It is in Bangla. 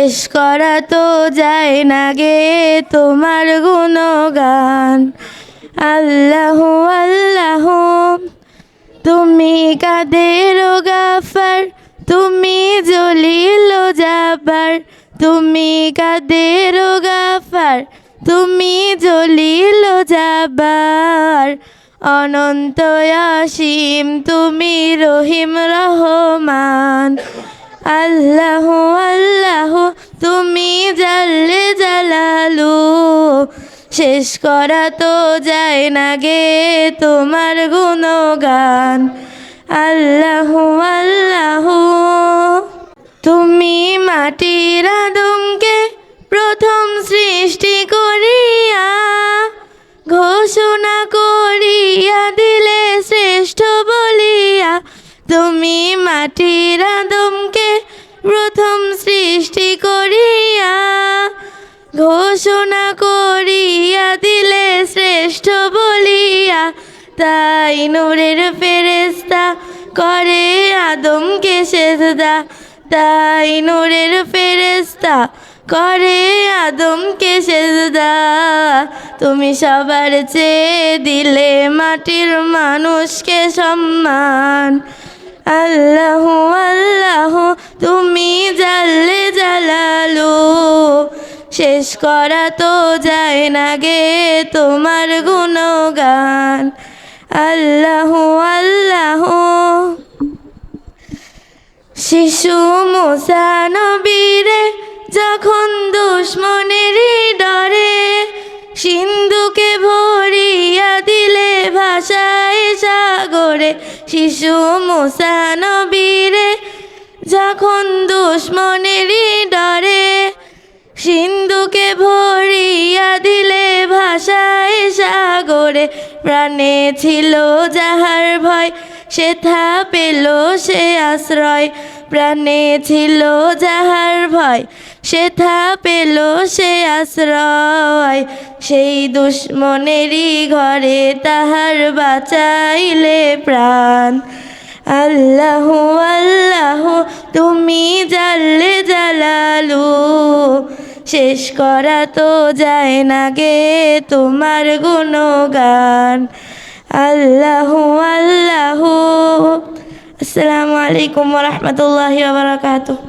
শেষ করা তো যায় না গে তোমার গুণগান। আল্লাহ আল্লাহ তুমি কাদের গাফার, তুমি জলিল জাবার, তুমি কাদের গাফার, তুমি জলিল জাবার। অনন্ত অসীম তুমি রহিম রহমান। আল্লাহ আল্লাহ তুমি জাল্লে জালালু, শেষ করা তো যায় না গে তোমার গুণগান। আল্লাহ আল্লাহ তুমি মাটির আদমকে প্রথম সৃষ্টি করিয়া ঘোষণা করিয়া দিলে শ্রেষ্ঠ বলিয়া। তুমি মাটির আদমকে প্রথম সৃষ্টি করিয়া ঘোষণা করিয়া দিলে শ্রেষ্ঠ বলিয়া। তাই নূরের ফেরেশতা করে আদমকে সেজদা, তাই নূরের ফেরেশতা করে আদমকে সেজদা। তুমি সবার চেয়ে দিলে মাটির মানুষকে সম্মান। আল্লাহ আল্লাহ তুমি জাল্লে জালালু, শেষ করা তো যায় না গে তোমার গুণগান। আল্লাহ আল্লাহ শিশু মুসা নবীরে যখন দুশ্মনেরই ডরে সিন্ধুকে ভরিয়া দিলে ভাষায় সাগরে। শিশু মুসা নবীরে যখন দুশ্মনেরই ডরে সিন্ধুকে ভরিয়া দিলে ভাষায় সাগরে। প্রাণে ছিল যাহার ভয় সেথা পেল সে আশ্রয়, প্রাণে ছিল যাহার ভয় সেথা পেল সে আশ্রয়। সেই দুশ্মনেরই ঘরে তাহার বাঁচাইলে প্রাণ। আল্লাহ আল্লাহ তুমি জাল্লে জালালু, শেষ করা তো যায় না গে তোমার গুণগান। আল্লাহ আল্লাহ। আসসালামু আলাইকুম ওয়া রাহমাতুল্লাহি ওয়া বারাকাতুহু।